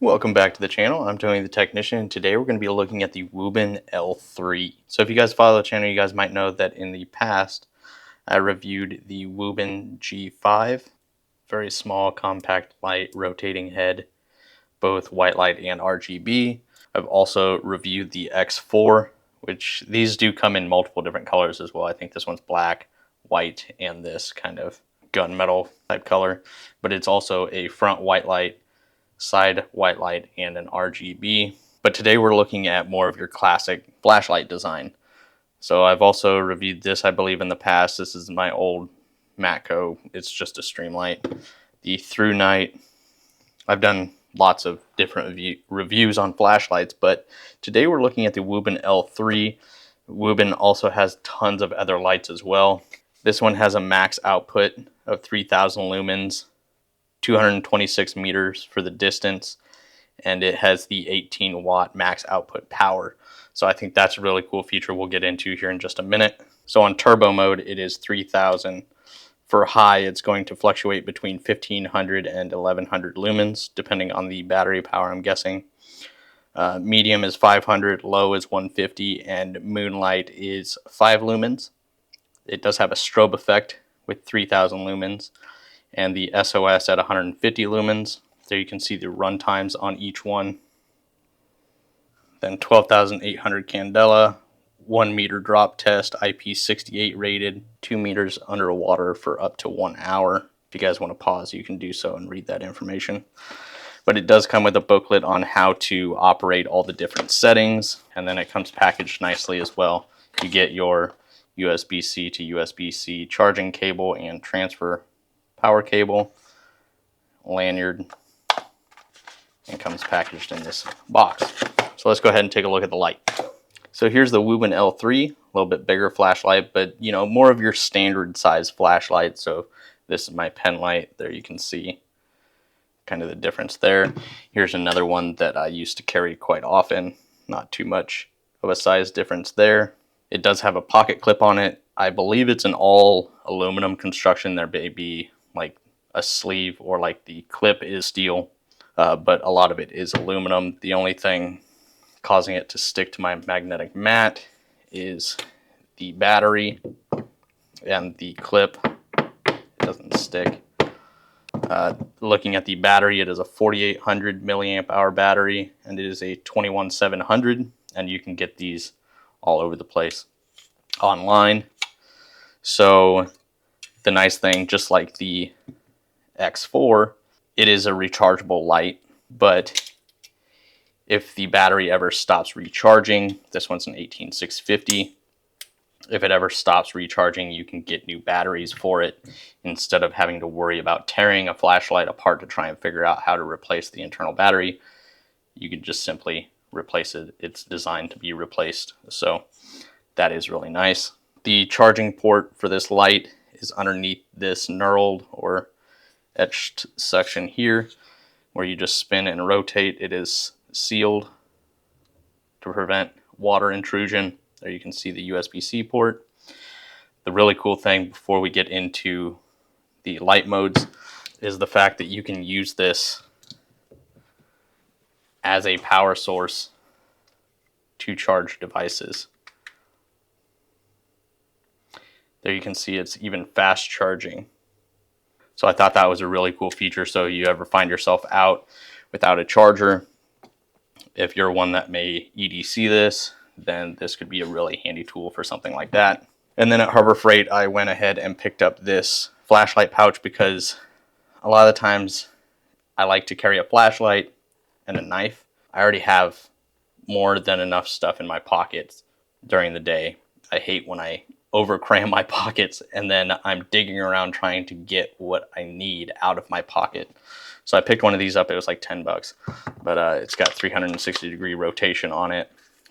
Welcome back to the channel. I'm Tony the Technician, and today we're going to be looking at the Wuben L3. So if you guys follow the channel, you guys might know that in the past I reviewed the Wuben G5. Very small, compact light, rotating head, both white light and RGB. I've also reviewed the X4, which these do come in multiple different colors as well. I think this one's black, white, and this kind of gunmetal type color. But it's also a front white light, side white light, and an RGB. But today we're looking at more of your classic flashlight design. So I've also reviewed this, I believe, in the past. This is my old Matco. It's just a streamlight. The Through Night. I've done lots of different reviews on flashlights, but today we're looking at the Wuben L3. Wuben also has tons of other lights as well. This one has a max output of 3000 lumens, 226 meters for the distance, and it has the 18 watt max output power. So I think that's a really cool feature we'll get into here in just a minute. So on turbo mode, it is 3000. For high, it's going to fluctuate between 1500 and 1100 lumens, depending on the battery power, I'm guessing. Medium is 500, low is 150, and moonlight is 5 lumens. It does have a strobe effect with 3000 lumens, and the SOS at 150 lumens. There you can see the run times on each one. Then 12,800 candela, 1 meter drop test, IP68 rated, 2 meters underwater for up to 1 hour. If you guys want to pause, you can do so and read that information. But it does come with a booklet on how to operate all the different settings, and then it comes packaged nicely as well. You get your USB-C to USB-C charging cable and transfer power cable, lanyard, and comes packaged in this box. So let's go ahead and take a look at the light. So here's the Wuben L3, a little bit bigger flashlight, but you know, more of your standard size flashlight. So this is my pen light. There you can see kind of the difference there. Here's another one that I used to carry quite often. Not too much of a size difference there. It does have a pocket clip on it. I believe it's an all aluminum construction. There may be like a sleeve or like the clip is steel, but a lot of it is aluminum. The only thing causing it to stick to my magnetic mat is the battery, and the clip doesn't stick. Looking at the battery, it is a 4800 milliamp hour battery, and it is a 21700, and you can get these all over the place online. So the nice thing, just like the X4, it is a rechargeable light, but if the battery ever stops recharging, this one's an 18650. If it ever stops recharging, you can get new batteries for it instead of having to worry about tearing a flashlight apart to try and figure out how to replace the internal battery. You can just simply replace it. It's designed to be replaced. So that is really nice. The charging port for this light is underneath this knurled or etched section here, where you just spin and rotate. It is sealed to prevent water intrusion. There you can see the USB-C port. The really cool thing before we get into the light modes is the fact that you can use this as a power source to charge devices. There you can see it's even fast charging. So I thought that was a really cool feature. So you ever find yourself out without a charger, if you're one that may EDC this, then this could be a really handy tool for something like that. And then at Harbor Freight, I went ahead and picked up this flashlight pouch because a lot of the times I like to carry a flashlight and a knife. I already have more than enough stuff in my pockets during the day. I hate when I overcram my pockets and then I'm digging around trying to get what I need out of my pocket. So I picked one of these up. It was like 10 bucks, but it's got 360-degree rotation on it,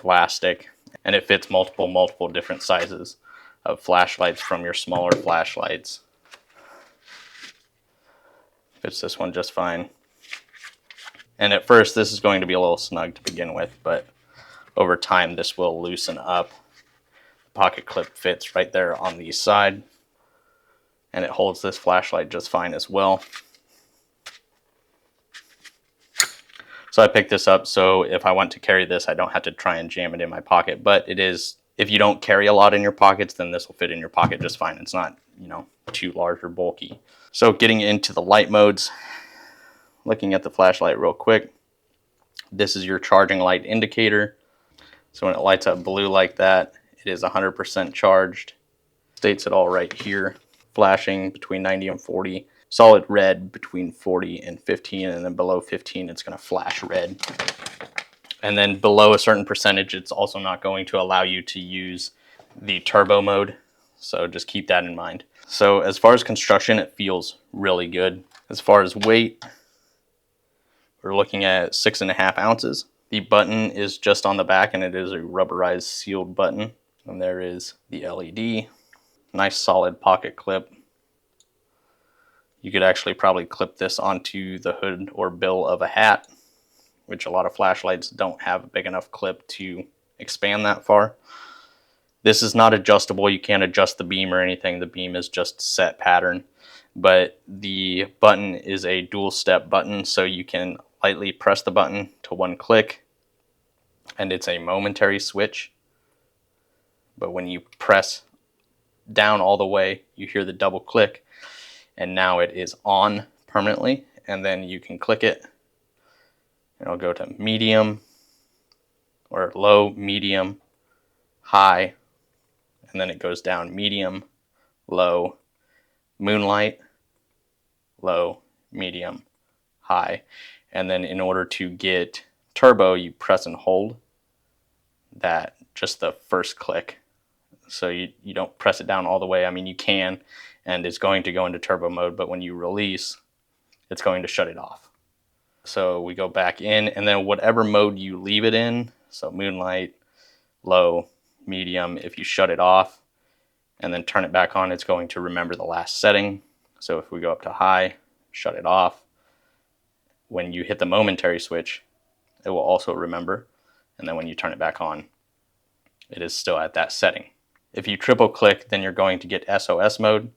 elastic, and it fits multiple different sizes of flashlights, from your smaller flashlights. Fits this one just fine. And at first this is going to be a little snug to begin with, but over time this will loosen up. The pocket clip fits right there on the side, and it holds this flashlight just fine as well. So I picked this up so if I want to carry this, I don't have to try and jam it in my pocket. But it is, if you don't carry a lot in your pockets, then this will fit in your pocket just fine. It's not, you know, too large or bulky. So getting into the light modes, looking at the flashlight real quick, this is your charging light indicator. So when it lights up blue like that, it is 100% charged. States it all right here. Flashing between 90 and 40. Solid red between 40 and 15, and then below 15 it's going to flash red. And then below a certain percentage it's also not going to allow you to use the turbo mode, so just keep that in mind. So as far as construction, it feels really good. As far as weight, we're looking at 6.5 ounces. The button is just on the back and it is a rubberized sealed button. And there is the LED. Nice solid pocket clip. You could actually probably clip this onto the hood or bill of a hat, which a lot of flashlights don't have a big enough clip to expand that far. This is not adjustable. You can't adjust the beam or anything. The beam is just set pattern. But the button is a dual step button, so you can lightly press the button to one click, and it's a momentary switch. But when you press down all the way, you hear the double click, and now it is on permanently. And then you can click it, and it'll go to medium, or low, medium, high, and then it goes down medium, low, moonlight, low, medium, high. And then in order to get turbo, you press and hold that, just the first click. So you don't press it down all the way. I mean, you can, and it's going to go into turbo mode, but when you release, it's going to shut it off. So we go back in, and then whatever mode you leave it in, so moonlight, low, medium, if you shut it off and then turn it back on, it's going to remember the last setting. So if we go up to high, shut it off, when you hit the momentary switch, it will also remember. And then when you turn it back on, it is still at that setting. If you triple click, then you're going to get SOS mode.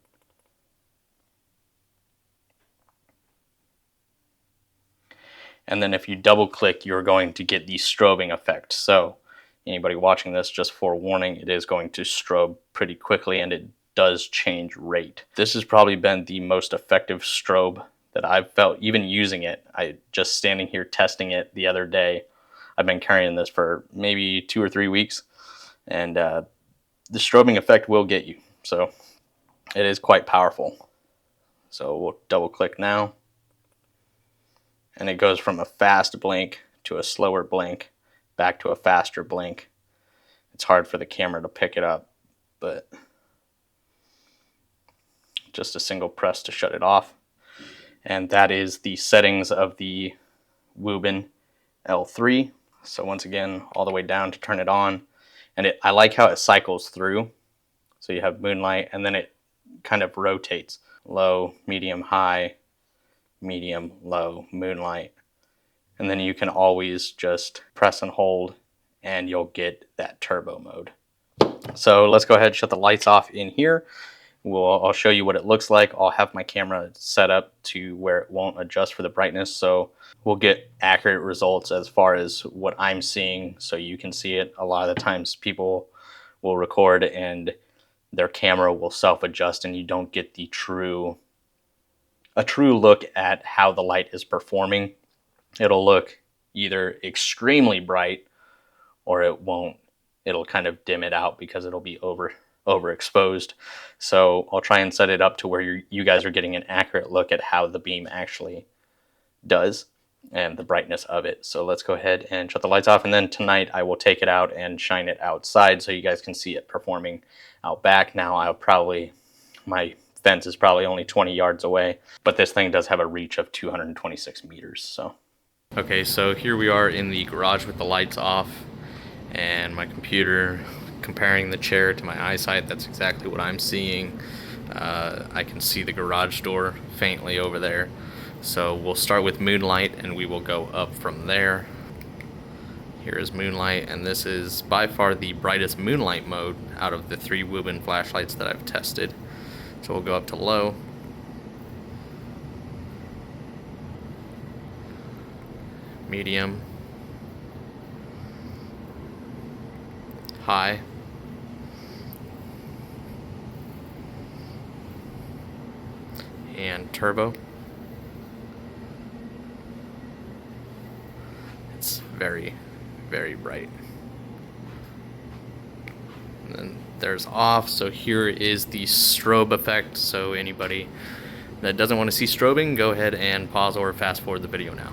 And then if you double click, you're going to get the strobing effect. So anybody watching this, just forewarning, it is going to strobe pretty quickly, and it does change rate. This has probably been the most effective strobe that I've felt, even using it. I just standing here testing it the other day. I've been carrying this for maybe 2 or 3 weeks, and the strobing effect will get you. So it is quite powerful. So we'll double click now, and it goes from a fast blink to a slower blink back to a faster blink. It's hard for the camera to pick it up, but just a single press to shut it off. And that is the settings of the Wuben L3. So once again, all the way down to turn it on. And I like how it cycles through. So you have moonlight, and then it kind of rotates. Low, medium, high, medium, low, moonlight. And then you can always just press and hold, and you'll get that turbo mode. So let's go ahead and shut the lights off in here. I'll show you what it looks like. I'll have my camera set up to where it won't adjust for the brightness, so we'll get accurate results as far as what I'm seeing, so you can see it. A lot of the times people will record and their camera will self-adjust, and you don't get a true look at how the light is performing. It'll look either extremely bright, or it won't. It'll kind of dim it out because it'll be overexposed. So I'll try and set it up to where you guys are getting an accurate look at how the beam actually does and the brightness of it. So let's go ahead and shut the lights off, and then tonight I will take it out and shine it outside so you guys can see it performing out back. Now my fence is probably only 20 yards away, but this thing does have a reach of 226 meters. So okay, so here we are in the garage with the lights off and my computer comparing the chair to my eyesight. That's exactly what I'm seeing. I can see the garage door faintly over there. So we'll start with moonlight and we will go up from there. Here is moonlight, and this is by far the brightest moonlight mode out of the 3 Wuben flashlights that I've tested. So we'll go up to low. medium, high, and turbo. It's very, very bright. And then there's off. So here is the strobe effect. So anybody that doesn't want to see strobing, go ahead and pause or fast forward the video now.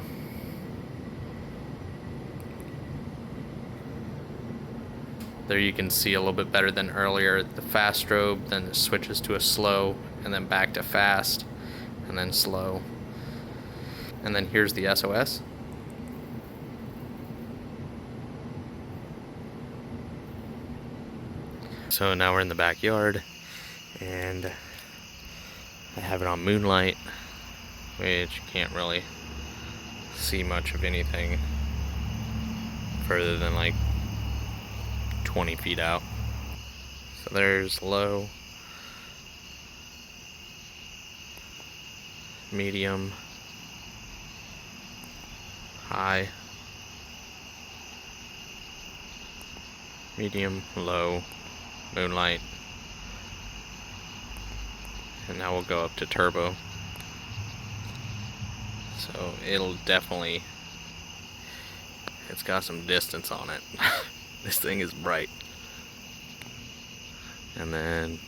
There you can see a little bit better than earlier. The fast strobe, then it switches to a slow, and then back to fast, and then slow. And then here's the SOS. So now we're in the backyard, and I have it on moonlight, which you can't really see much of anything further than like 20 feet out. So there's low, medium, high, medium, low, moonlight, and now we'll go up to turbo. So it'll definitely, it's got some distance on it. This thing is bright. And then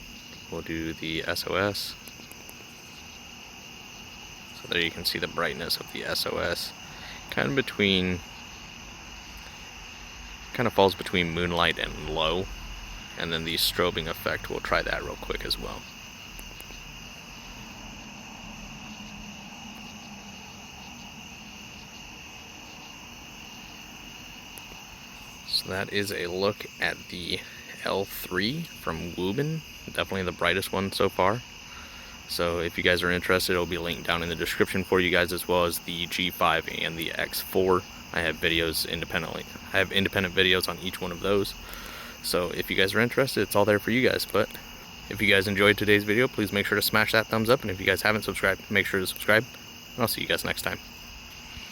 we'll do the SOS. So there you can see the brightness of the SOS. Kind of falls between moonlight and low. And then the strobing effect, we'll try that real quick as well. So that is a look at the L3 from Wuben. Definitely the brightest one so far. So if you guys are interested, it'll be linked down in the description for you guys, as well as the G5 and the X4. I have videos independently. I have independent videos on each one of those. So if you guys are interested, it's all there for you guys. But if you guys enjoyed today's video, please make sure to smash that thumbs up. And if you guys haven't subscribed, make sure to subscribe. And I'll see you guys next time.